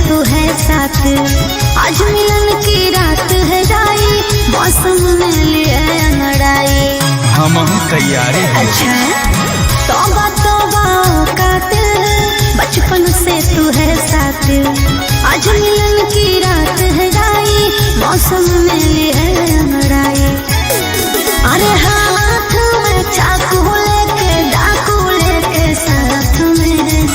तू है साथ, आज मिलन की रात है जाई, मौसम में लिए अंगड़ाई। हम तैयार हैं। अच्छा तौबा तौबा कातिल, बचपन से तू है साथ, आज मिलन की रात है जाई, मौसम में लिए अंगड़ाई। अरे हाथ में चाकू लेके डाकू लेके साथ में,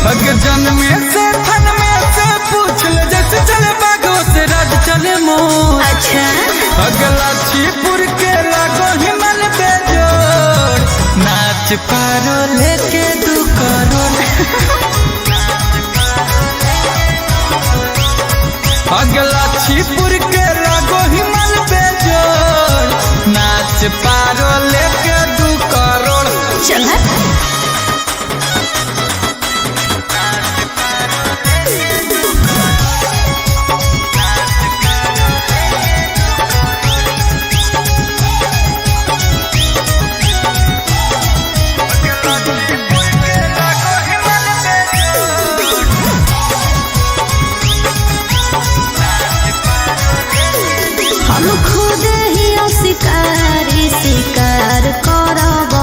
हग जन्मे से थन में से पूछ ले, जैसे चले बागों से राज चले मोर। अच्छा अगला छीपुर के लागो हिमल बेजोड़, नाच पारो लेके 2 करोड़। अगला छीपुर के लागो हिमल बेजोड़, नाच पारो लेके 2 करोड़। चल हम खुद ही शिकारी शिकार करब,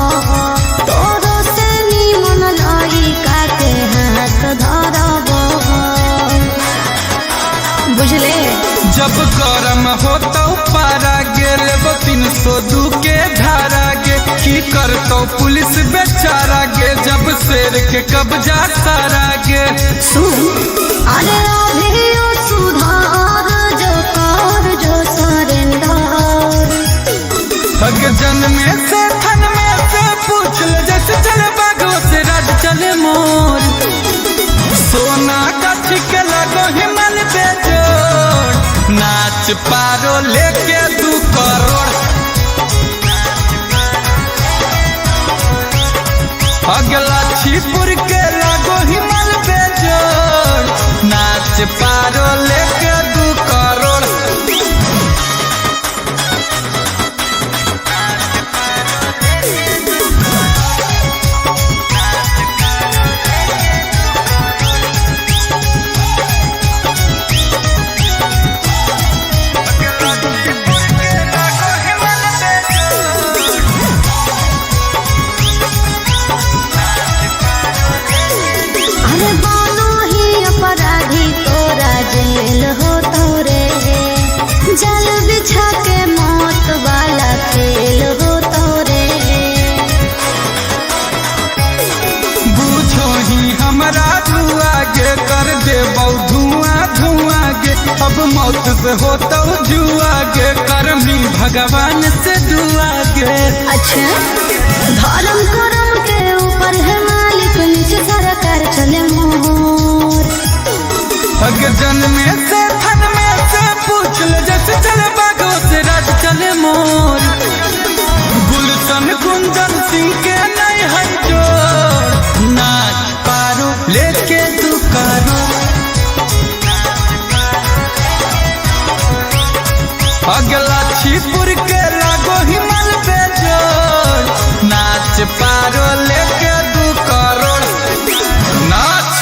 तोरो से निमन लड़का के हाथ धरब। बुझले जब गरम होता पारा गेल 302 के धारा गे, की करतो पुलिस बेचारा गे, जब शेर के कब्जा सारा गे। सुन अरे अभी सुधार जो कर जो सरेंदर, हग जन्मे से थन में से पूछ ले, जैसे चले बागों से राज चले मोर। सोना का छिके लगो हिमल बेजोड़, नाच पारो लेके 2 करोड़। अगला छीपुर के लागो हिमल बेजोड़, नाच पारो लेके 2 करोड़। अरे बानो ही अपराधी तोरा जेल हो तोरे, जल बिछा के मौत वाला खेल हो तोरे। बूझो ही हमरा धुआ गे, कर दे धुआं धुआं गे, अब मौत से होता जुआ गे, करमी भगवान से दुआ गे। अच्छा धर्म करम के ऊपर है मालिक, नीचे सरकार चले मोर। हग जन्मे से थन में से पूछ ले, जैसे चले बागों से राज चले मोर। गुलशन कुंदन सिंह के नहीं है जोड़, नाच पारो लेके 2 करोड़। अगला छीपुर के लागो हिमल बेजोड़, नाच पारो लेके 2 करोड़। नाच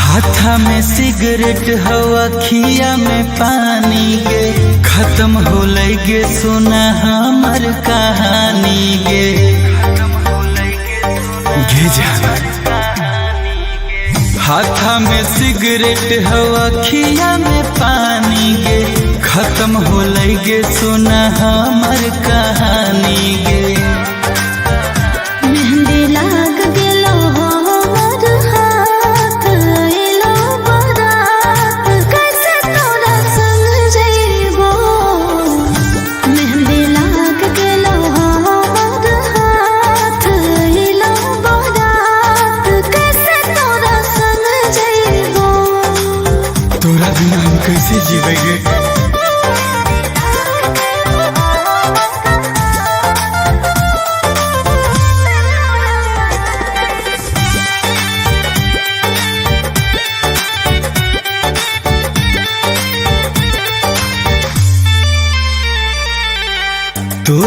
हाथा में सिगरेट हवा खिया में पानी गे, खत्म हो गे सुना हमर कहानी गे। हाथा में सिगरेट हवा खिया में पानी गे, खत्म हो गे सुना हमर कहानी गे। मेहंदी लाग गेलो हमर हाथ, एलो बारात, कैसे तोरा संग जइबो। मेहंदी लाग गेलो हमर हाथ, एलो बारात, कैसे तोरा संग जइबो। तोरा बिना हम कैसे जीवेंगे।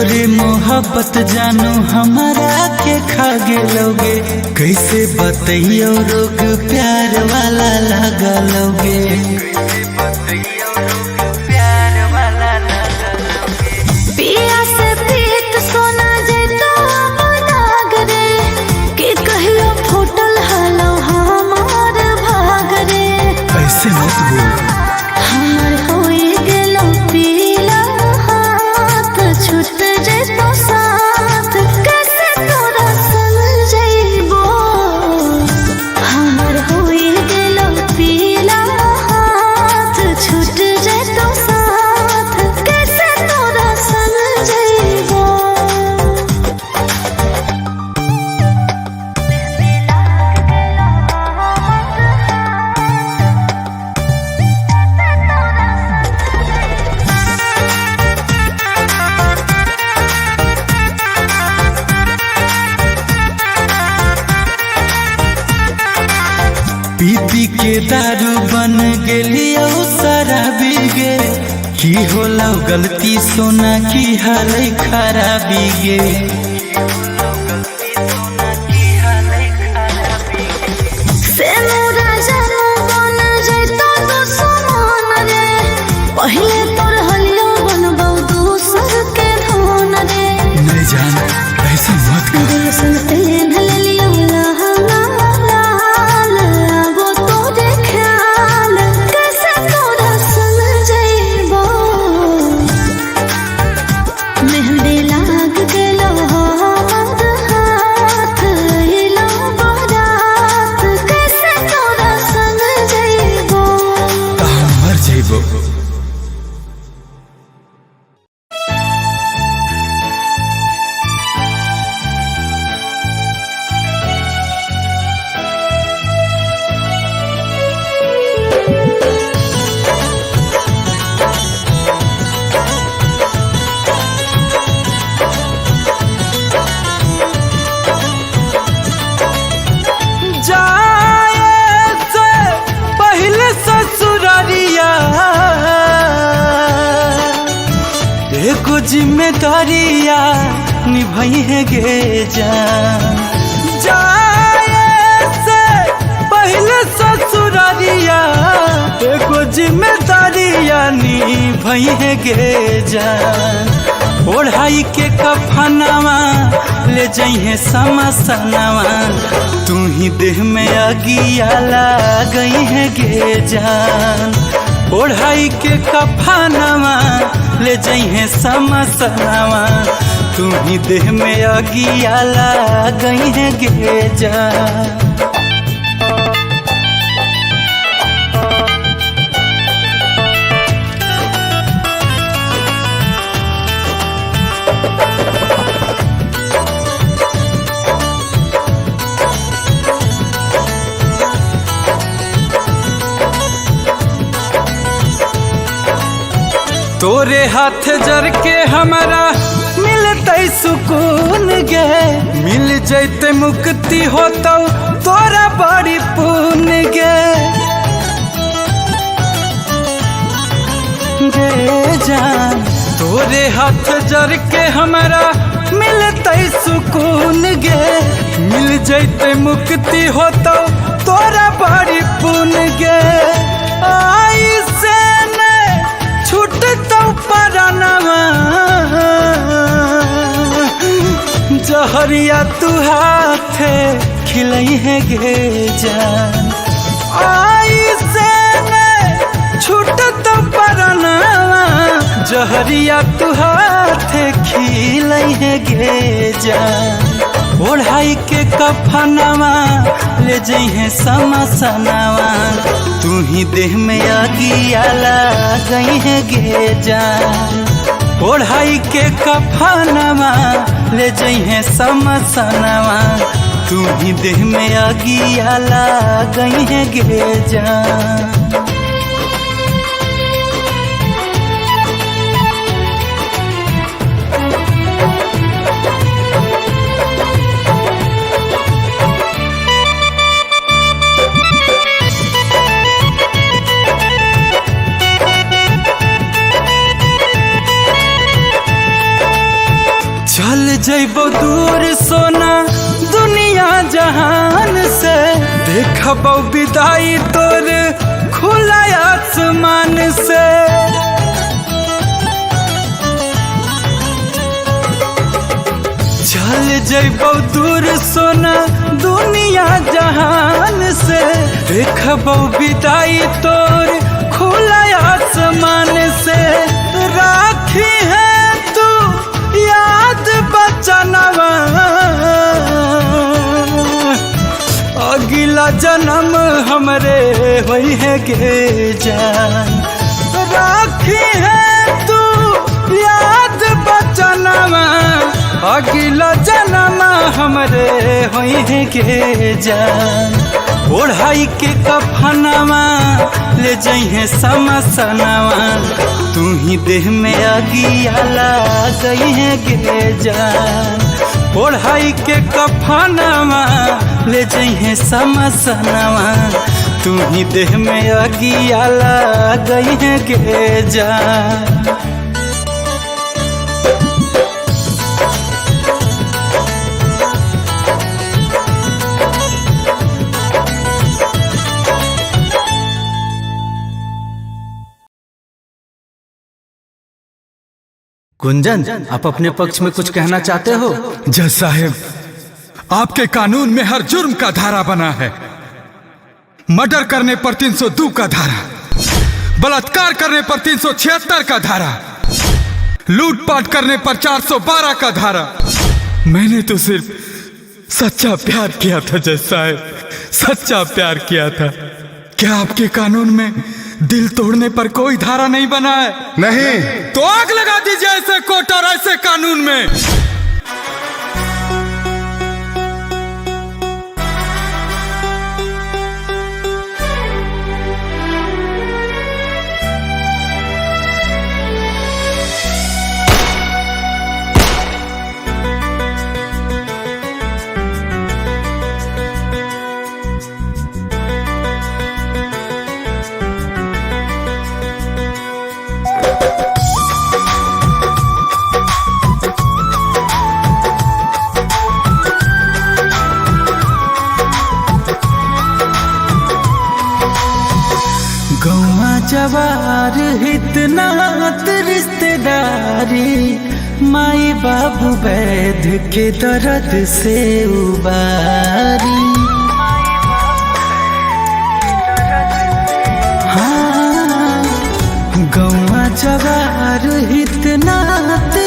तोरे मोहब्बत जानू हमारा के खा गेलोगे, कैसे बतैयो रोग प्यार वाला लगलोगे। पिया से प्रीत सोना जैतो दाग रे, कि कहियो फूटल हलो हमार भाग रे। ऐसे मत बोल, हमर होई गेलो पीला हाथ, छूट जैतो साथ, कैसे तोरा संग जइबो। हमर होई गेलो पीला हाथ, छूट जैतो साथ, कैसे तोरा संग जइबो। पी पी के दारू बन गेलियो शराबी गे, की होला गलती सोना की हाल खराबी गे। से मोरा जानू बन जैतो दुश्मन रे, पहिले तोर हलियो बनबौ दूसर के धन रे। नहीं जान ऐसे मत कर, गुलशन तेन लेलियो लहंगा लाल, आबो तोरे ख्याल, कैसे तोरा संग जइबो। मेहंदी लाग गेलो हमर हाथ, अइलो बारात, कैसे तोरा संग जइबो। हम मर जइबो। जाए से पहले ससुरारिया एको जिम्मेदारिया निभाई है गे जान। जाए से पहले ससुरारिया एको जिम्मेदारिया निभाई है गे जान। ओढ़ाई के कफनवा ले जइहे समसनवा, तू ही देह में अगिया गई है गे जान। ओढ़ाई के कफनवा ले जइहे समसनवा, तू ही देह में अगिया गई है गे जान। तोरे हाथ जर के हमारा मिलते सुकून गे, मिल जैते मुक्ति होतो तोरा बड़ी पुण्य गे। गे जान तोरे हाथ जर के हमारा मिलते सुकून गे, मिल जैते मुक्ति होतो तोरा बड़ी पुण्य गे। आई से छूट तो परनवा, जहरिया तू हाथे खिलई है गे जान। आई से छूट तो परनवा, जहरिया तू हाथे खिलई है गे जान। ओढ़ाई के कफनवा ले जइहे समसनवा, तू ही देह में अगिया गई है गे जान। ओढ़ाई के कफनवा ले जइहे समसनवा, तू ही देह में अगिया गई है गे जान। जइबो दूर सोना दुनिया जहान से, देखबो विदाई तोर खुला आसमान से। चल जइबो दूर सोना दुनिया जहान से, देखबो विदाई तोर खुला आसमान से। राखी है तू याद बचनवा, अगला जन्म हमरे होई है के जान। राखी है तू याद बचनवा, अगला जन्म हमरे होई है के जान। ओढ़ाई के कफनवा ले जइहे समसनवा, तू ही देह में आगिया गई है के जान। ओढ़ाई के कफनवा ले जइहे समसनवा, तू ही देह में आगिया गई है के जान। गुंजन, आप अपने पक्ष में कुछ कहना चाहते हो? जज साहब, आपके कानून में हर जुर्म का धारा बना है। मर्डर करने पर 302 का धारा, बलात्कार करने पर 376 का धारा, लूटपाट करने पर 412 का धारा। मैंने तो सिर्फ सच्चा प्यार किया था जज साहब, सच्चा प्यार किया था। क्या आपके कानून में दिल तोड़ने पर कोई धारा नहीं बना है? नहीं। तो आग लगा दीजिए ऐसे कोर्ट और ऐसे कानून में। जवार इतना रिश्तेदारी, माई बाबू वैध के दर्द से उबारी। हाँ, गौवा जवार इतना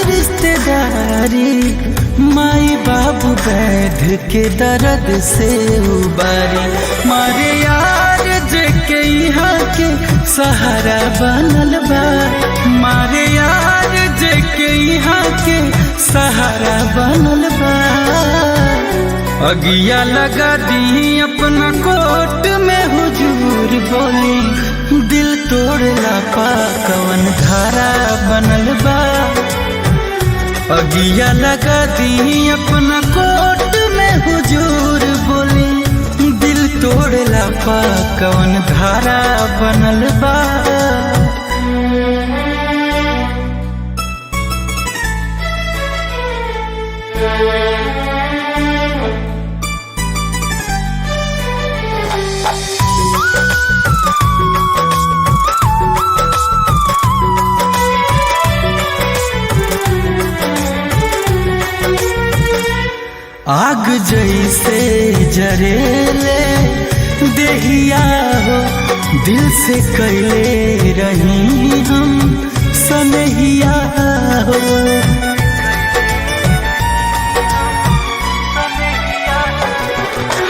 रिश्तेदारी, माई बाबू वैध के दर्द से उबारी। मारे यार के यहाँ के सहारा बनल बा, मारे यार जे के यहाँ के सहारा बनल बा। अगिया लगा दी अपना कोर्ट में हुजूर बोली, दिल तोड़ला पा कवन धारा बनल बा। अगिया लगा दी अपना कोर्ट में हुजूर बोली, तोड़ला पा कवन धारा बनल बा। आग जैसे जरेले देहिया हो, दिल से कैले रही हम सनहिया हो।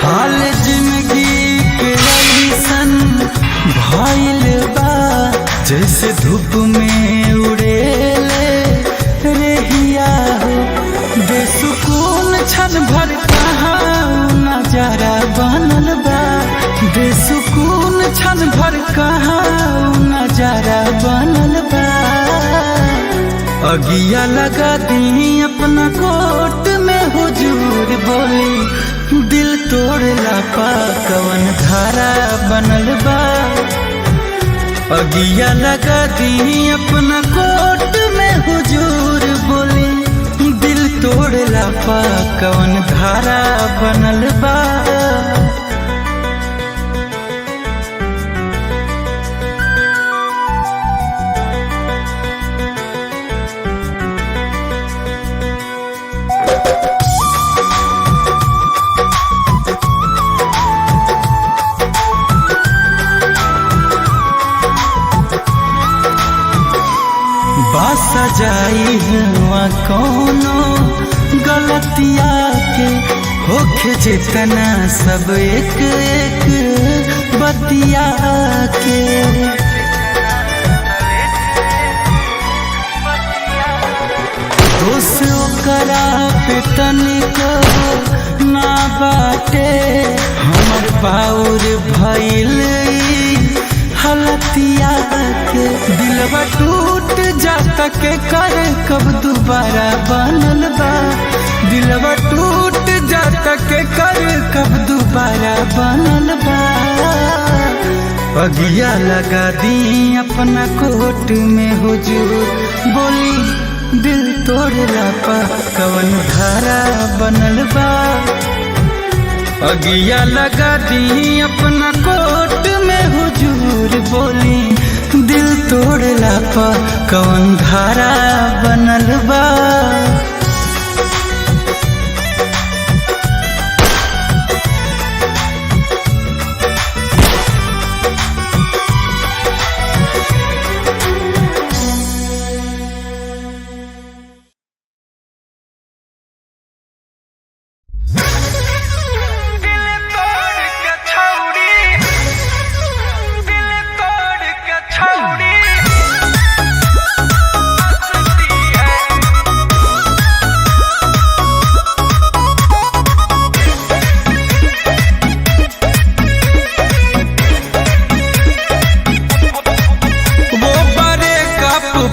हाल जिंदगी के ऐसन भइल बा, जैसे धूप में उड़ेले रेहिया हो। बेसुकून क्षण भर कहाँ नजारा बनल बा, बेसुकून क्षण भर कहाँ नजारा बनल बा। अगिया लगा दी अपना कोर्ट में हुजूर बोली, दिल तोड़ला पा कवन धारा बनल बा। अगिया लगा दी अपना कोर्ट में हुजूर बोली, दिल तोड़ला पा कवन धारा बनल बा। सजाई हुआ कोनो गलतिया के होखे जितना सब एक एक बतिया के। दोष ओकरा पे तनिको ना बाटे हमर बाउर भइल हलतिया के। दिलवा टूट जाता के कर कब दोबारा बनल बा। दिलवा टूट जाता के कर कब दोबारा बनल बा। अगिया लगा दी अपना कोट में हुजूर बोली दिल तोड़ला पा कवन धारा बनल बा। अगिया लगा दी अपना कोट में हुजूर बोली दिल तोड़ला पा कवन धारा बनल बा।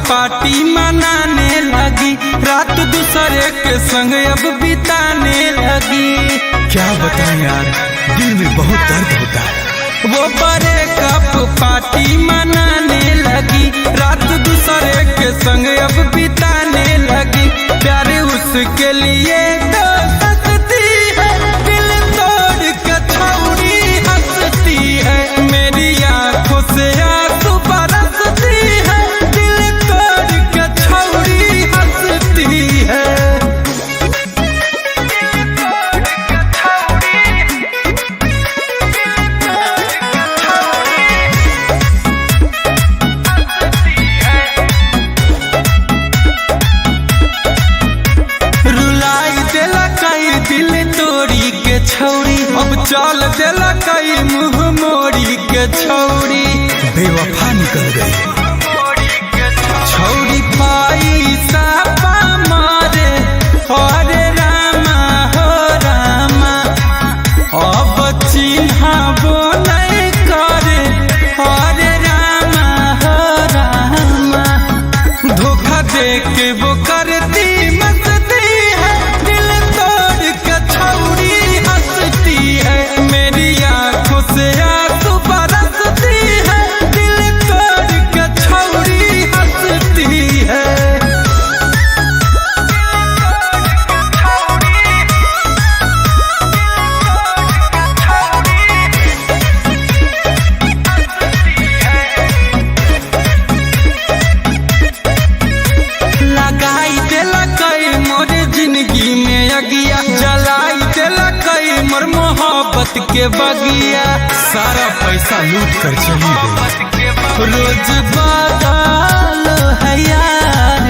पार्टी मनाने लगी रात दूसरे के संग अब बिताने लगी। क्या बताएं यार, दिल में बहुत दर्द होता है। वो बड़े कप पार्टी मनाने लगी रात दूसरे के संग अब बिताने लगी। प्यार उसके लिए तो हंसती है दिल तोड़ के छौड़ी हंसती है। मेरी आंखों से आंसू बरसती है दिल तोड़ के छौड़ी हंसती है। छौड़ी अब चाल देला कई मुँह मोड़ी के छौड़ी बेवफा निकल गई। छौड़ी पैसा पा मारे अरे रामा हो रामा अब चिन्हाबो नहीं करे अरे रामा हो रामा। धोखा दे के वो करती मस्ती है दिल तोड़ के छौड़ी हंसती है। मेरी आंखों से आंसू बरसती है दिल तोड़ के छौड़ी हंसती है। लगाई देला कई मोर जिंदगी में अगिया जलाई देला कई मोर मोहब्बत के बगिया। सारा पैसा लूट कर चली गई। रोज बदल है यार